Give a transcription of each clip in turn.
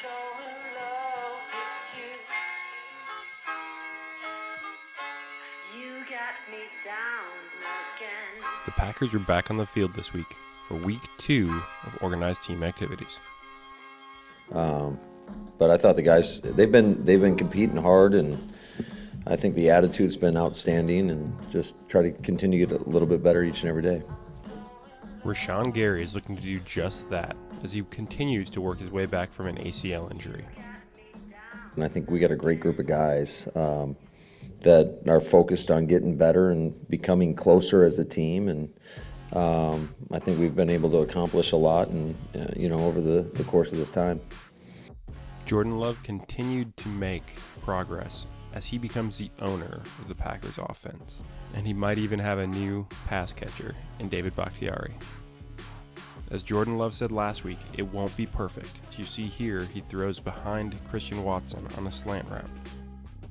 so in love with you. You got me down again. The Packers are back on the field this week for week 2 of organized team activities. But I thought the guys, they've been competing hard, and I think the attitude's been outstanding, and just try to continue to get a little bit better each and every day. Rashawn Gary is looking to do just that as he continues to work his way back from an ACL injury. And I think we got a great group of guys that are focused on getting better and becoming closer as a team, and I think we've been able to accomplish a lot, and over the course of this time. Jordan Love continued to make progress as he becomes the owner of the Packers offense, and he might even have a new pass catcher in David Bakhtiari. As Jordan Love said last week, it won't be perfect. As you see here, he throws behind Christian Watson on a slant route.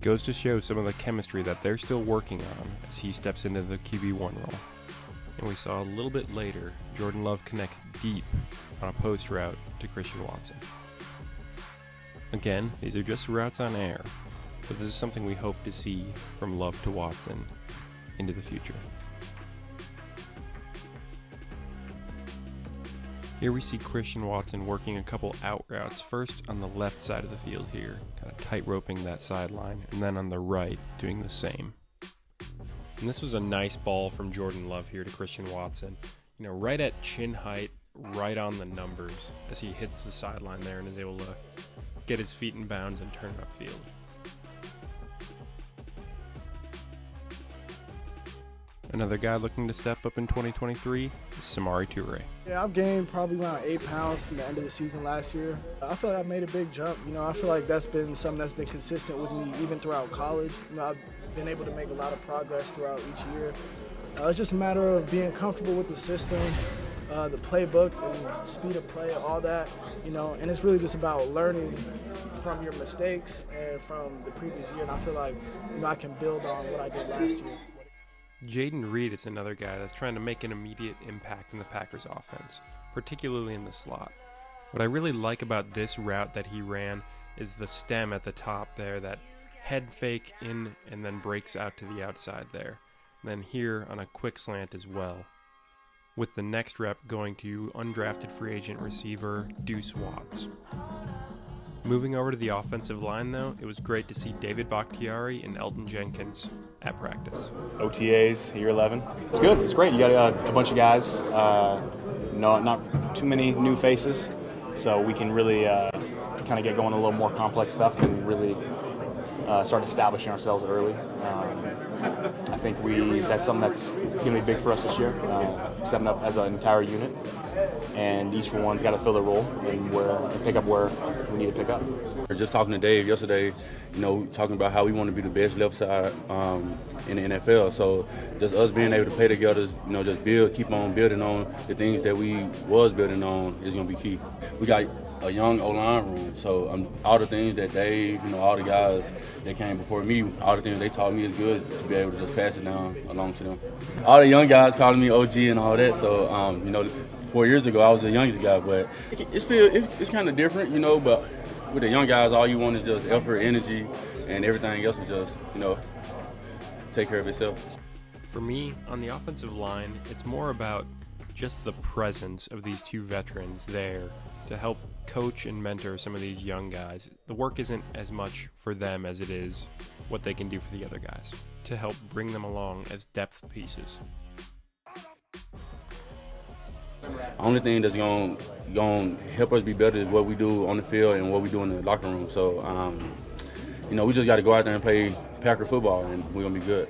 Goes to show some of the chemistry that they're still working on as he steps into the QB1 role. And we saw a little bit later Jordan Love connect deep on a post route to Christian Watson. Again, these are just routes on air, but this is something we hope to see from Love to Watson into the future. Here we see Christian Watson working a couple out routes, first on the left side of the field here, kind of tight roping that sideline, and then on the right doing the same. And this was a nice ball from Jordan Love here to Christian Watson, right at chin height, right on the numbers as he hits the sideline there and is able to get his feet in bounds and turn upfield. Another guy looking to step up in 2023 is Samori Toure. Yeah, I've gained probably around 8 pounds from the end of the season last year. I feel like I've made a big jump. I feel like that's been something that's been consistent with me even throughout college. I've been able to make a lot of progress throughout each year. It's just a matter of being comfortable with the system, the playbook, and speed of play, all that, and it's really just about learning from your mistakes and from the previous year. And I feel like, I can build on what I did last year. Jayden Reed is another guy that's trying to make an immediate impact in the Packers offense, particularly in the slot. What I really like about this route that he ran is the stem at the top there, that head fake in and then breaks out to the outside there. And then here on a quick slant as well, with the next rep going to undrafted free agent receiver Deuce Watts. Moving over to the offensive line, though, it was great to see David Bakhtiari and Elgton Jenkins at practice. OTAs, year 11. It's good. It's great. You got a bunch of guys, not too many new faces, so we can really kind of get going a little more complex stuff and really start establishing ourselves early. I think that's something that's going to be big for us this year, stepping up as an entire unit, and each one's got to fill their role and pick up where we need to pick up. Just talking to Dave yesterday, talking about how we want to be the best left side in the NFL. So just us being able to play together, just keep on building on the things that we was building on is going to be key. We got a young O-line room, so all the things that they, all the guys that came before me, all the things they taught me is good to be able to just pass it down along to them. All the young guys calling me OG and all that, so 4 years ago I was the youngest guy, but it's kind of different, but with the young guys, all you want is just effort, energy, and everything else is just, take care of itself. For me, on the offensive line, it's more about just the presence of these two veterans there to help coach and mentor some of these young guys. The work isn't as much for them as it is what they can do for the other guys to help bring them along as depth pieces. The only thing that's going to help us be better is what we do on the field and what we do in the locker room. So, we just got to go out there and play Packer football, and we're going to be good.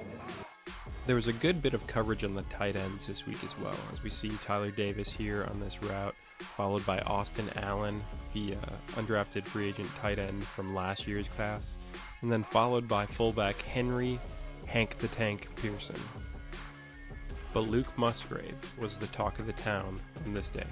There was a good bit of coverage on the tight ends this week as well, as we see Tyler Davis here on this route, followed by Austin Allen, the undrafted free agent tight end from last year's class, and then followed by fullback Henry Hank the Tank Pearson. But Luke Musgrave was the talk of the town on this day.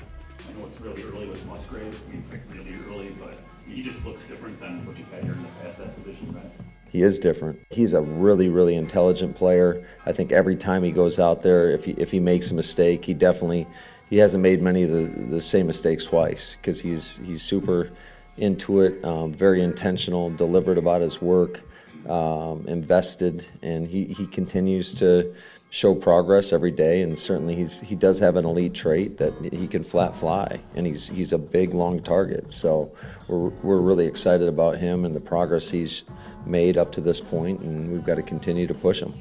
I know it's really early with Musgrave. It's like really early, but he just looks different than what you've had here in the past, that position, right? He is different. He's a really, really intelligent player. I think every time he goes out there, if he makes a mistake, he hasn't made many of the same mistakes twice, because he's super into it, very intentional, deliberate about his work, invested, and he continues to show progress every day. And certainly he does have an elite trait that he can flat fly, and he's a big, long target. So we're really excited about him and the progress he's made up to this point, and we've got to continue to push him.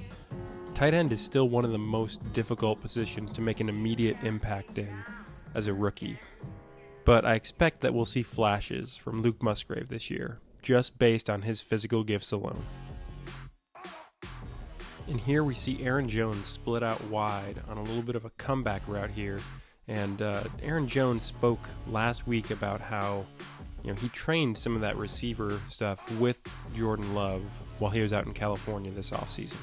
Tight end is still one of the most difficult positions to make an immediate impact in as a rookie. But I expect that we'll see flashes from Luke Musgrave this year, just based on his physical gifts alone. And here we see Aaron Jones split out wide on a little bit of a comeback route here. And Aaron Jones spoke last week about how he trained some of that receiver stuff with Jordan Love while he was out in California this offseason.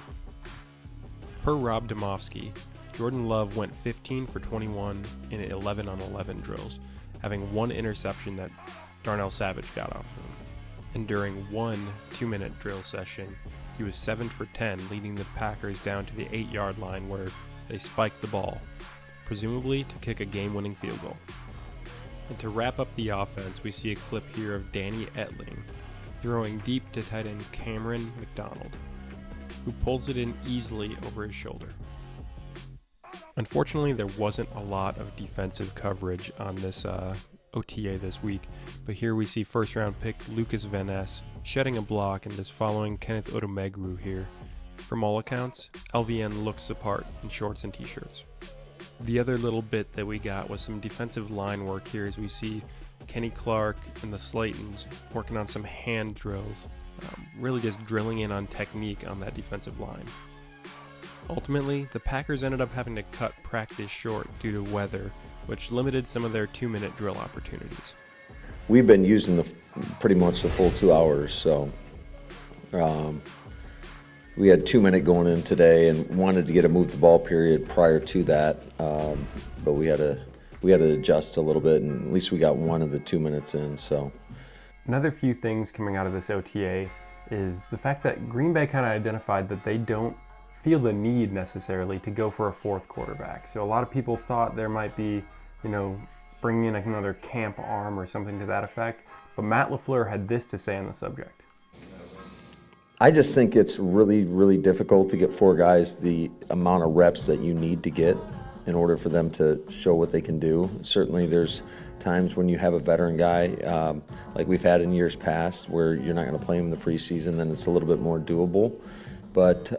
Per Rob Domofsky, Jordan Love went 15 for 21 in 11 on 11 drills, having one interception that Darnell Savage got off of him. And during one 2-minute drill session, he was 7 for 10, leading the Packers down to the 8-yard line where they spiked the ball, presumably to kick a game-winning field goal. And to wrap up the offense, we see a clip here of Danny Etling throwing deep to tight end Cameron McDonald, who pulls it in easily over his shoulder. Unfortunately, there wasn't a lot of defensive coverage on this OTA this week, but here we see first-round pick Lucas Van Ness shedding a block and just following Kenneth Odomegwu here. From all accounts, LVN looks the part in shorts and t-shirts. The other little bit that we got was some defensive line work here as we see Kenny Clark and the Slaytons working on some hand drills, really just drilling in on technique on that defensive line. Ultimately, the Packers ended up having to cut practice short due to weather, which limited some of their 2-minute drill opportunities. We've been using pretty much the full 2 hours, so we had 2-minute going in today and wanted to get a move the ball period prior to that, but we had to adjust a little bit, and at least we got one of the 2 minutes in. So another few things coming out of this OTA is the fact that Green Bay kind of identified that they don't feel the need necessarily to go for a fourth quarterback. So a lot of people thought there might be, bringing in another camp arm or something to that effect. But Matt LaFleur had this to say on the subject. I just think it's really, really difficult to get 4 guys the amount of reps that you need to get in order for them to show what they can do. Certainly there's times when you have a veteran guy, like we've had in years past, where you're not going to play him in the preseason, then it's a little bit more doable. But,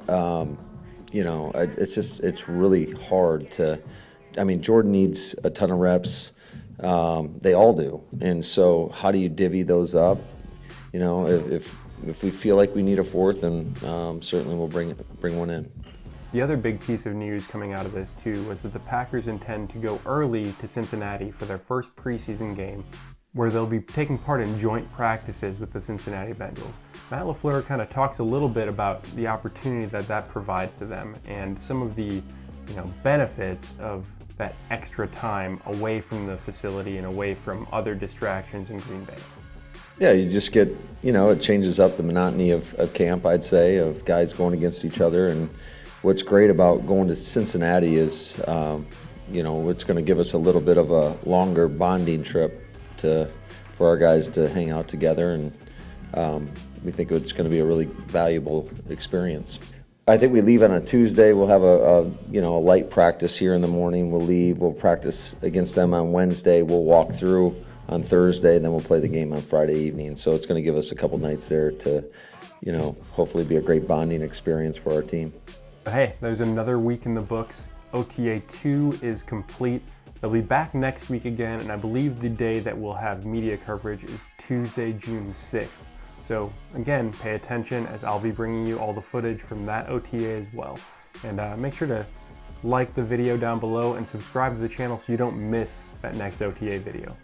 it's really hard to, Jordan needs a ton of reps. They all do. And so how do you divvy those up? If we feel like we need a fourth, then certainly we'll bring one in. The other big piece of news coming out of this too was that the Packers intend to go early to Cincinnati for their first preseason game, where they'll be taking part in joint practices with the Cincinnati Bengals. Matt LaFleur kind of talks a little bit about the opportunity that provides to them and some of the benefits of that extra time away from the facility and away from other distractions in Green Bay. Yeah, you just get, it changes up the monotony of camp, I'd say, of guys going against each other. And what's great about going to Cincinnati is, it's going to give us a little bit of a longer bonding trip for our guys to hang out together. And we think it's going to be a really valuable experience. I think we leave on a Tuesday. We'll have a light practice here in the morning. We'll leave. We'll practice against them on Wednesday. We'll walk through on Thursday, then we'll play the game on Friday evening. So it's going to give us a couple nights there to, hopefully be a great bonding experience for our team. Hey, there's another week in the books. OTA 2 is complete. They'll be back next week again, and I believe the day that we'll have media coverage is Tuesday, June 6th. So again, pay attention as I'll be bringing you all the footage from that OTA as well. And make sure to like the video down below and subscribe to the channel so you don't miss that next OTA video.